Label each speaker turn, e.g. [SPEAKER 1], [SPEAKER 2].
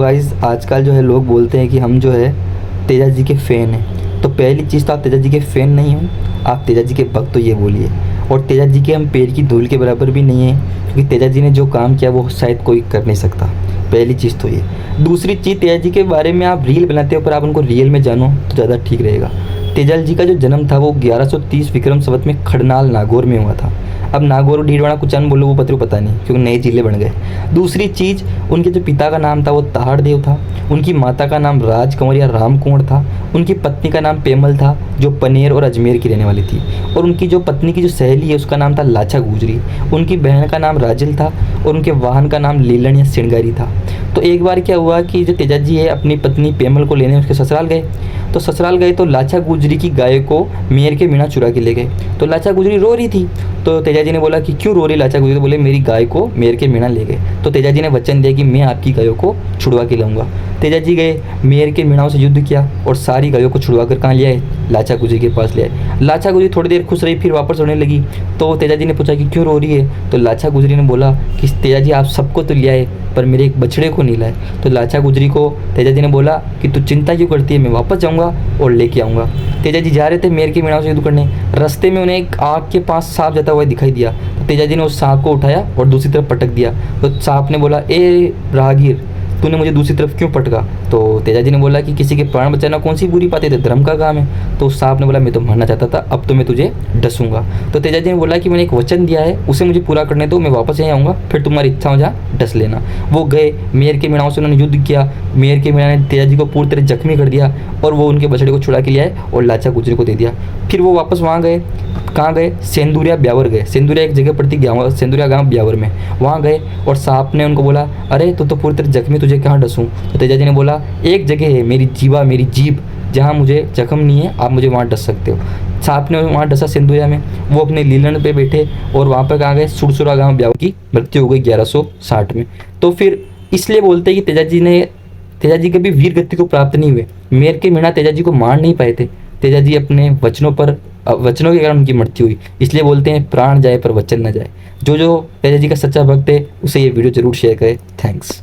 [SPEAKER 1] Guys आजकल जो है लोग बोलते हैं कि हम जो है तेजा जी के फ़ैन हैं। तो पहली चीज़ तो आप तेजा जी के फ़ैन नहीं हो, आप तेजा जी के भक्त तो ये बोलिए। और तेजा जी के हम पैर की धूल के बराबर भी नहीं है, क्योंकि तेजा जी ने जो काम किया वो शायद कोई कर नहीं सकता। पहली चीज़ तो ये। दूसरी चीज़, तेजा जी के बारे में आप रील बनाते हो पर आप उनको रियल में जानो तो ज़्यादा ठीक रहेगा। तेजाल जी का जो जन्म था वो 1130 विक्रम संवत में खड़नाल नागौर में हुआ था। अब नागौर और डीडवाना कुचान बोलो वो पता नहीं, क्योंकि नए जिले बन गए। दूसरी चीज़, उनके जो पिता का नाम था वो ताहड़ देव था, उनकी माता का नाम राज कंवर या राम कुंवर था, उनकी पत्नी का नाम पेमल था जो पनेर और अजमेर की रहने वाली थी, और उनकी जो पत्नी की जो सहेली है उसका नाम था लाछा गुजरी, उनकी बहन का नाम राजल था और उनके वाहन का नाम लीलन या सिणगारी था। तो एक बार क्या हुआ कि जो तेजा जी है अपनी पत्नी पेमल को लेने उसके ससुराल गए। तो ससुराल गए तो लाछा गुजरी की गाय को मेयर के मीणा चुरा के ले गए। तो लाछा गुजरी रो रही थी। तो तेजा जी ने बोला कि क्यों रो रही लाछा गुजरी? तो बोले मेरी गाय को मेयर के मीणा ले गए। तो तेजा जी ने वचन दिया कि मैं आपकी गायों को छुड़वा के लाऊंगा। तेजा जी गए, मेयर के मीणाओं से युद्ध किया और सारी गायों को छुड़वा कर कहाँ ले आए? लाछा गुजरी के पास ले आए। लाछा गुजरी थोड़ी देर खुश रही, फिर वापस रोने लगी। तो तेजा जी ने पूछा कि क्यों रो रही है? तो लाछा गुजरी ने बोला कि तेजा जी आप सबको तो ले आए पर मेरे एक बछड़े को नहीं लाए। तो लाछा गुजरी को तेजा जी ने बोला कि तू चिंता क्यों करती है, मैं वापस जाऊँगा और लेके आऊँगा। तेजा जी जा रहे थे मेयर के मीणाओं से युद्ध करने। रास्ते में उन्हें एक आग के पास सांप जाता हुआ दिखाई दिया। तो तेजा जी ने उस सांप को उठाया और दूसरी तरफ पटक दिया। तो सांप ने बोला, ए राहगीर, तूने मुझे दूसरी तरफ क्यों पटका? तो तेजा जी ने बोला कि किसी के प्राण बचाना कौन सी बुरी बात है, धर्म का काम है। तो उस सांप ने बोला, मैं तो मरना चाहता था, अब तो मैं तुझे डसूंगा। तो तेजा जी ने बोला कि मैंने एक वचन दिया है उसे मुझे पूरा करने दो, मैं वापस यहीं आऊँगा, फिर तुम्हारी इच्छा हो जहाँ डस लेना। वो गए, मेयर के मीणाओं से उन्होंने युद्ध किया। मेयर के मीणा ने तेजा जी को पूरी तरह जख्मी कर दिया और वो उनके बछड़े को छुड़ा के ले आए और लाछा गुजरी को दे दिया। फिर वो वापस वहाँ गए, कहाँ गए? सेंदुरिया ब्यावर गए। सेंदुरिया एक जगह पड़ती गाँव, सेंदुरिया गाँव ब्यावर में। वहाँ गए और सांप ने उनको बोला, अरे तो पूरी तरह जख्मी, तुझे कहाँ डसूँ? तो तेजा जी ने बोला, एक जगह है मेरी जीवा, मेरी जीभ, जहाँ मुझे जख्म नहीं है, आप मुझे वहाँ डस सकते हो। सांप ने वहाँ डसा सेंदुरिया में। वो अपने लीलन पे बैठे और वहाँ पर कहाँ गए? सुरसुरा गाँव ब्यावर की मृत्यु हो गई 1160 में। तो फिर इसलिए बोलते हैं कि तेजा जी कभी वीर गति को प्राप्त नहीं हुए। मेयर के मीणा तेजा जी को मार नहीं पाए थे। तेजा जी अपने वचनों के कारण उनकी मृत्यु हुई। इसलिए बोलते हैं प्राण जाए पर वचन न जाए। जो तेजा जी का सच्चा भक्त है उसे ये वीडियो जरूर शेयर करें। थैंक्स।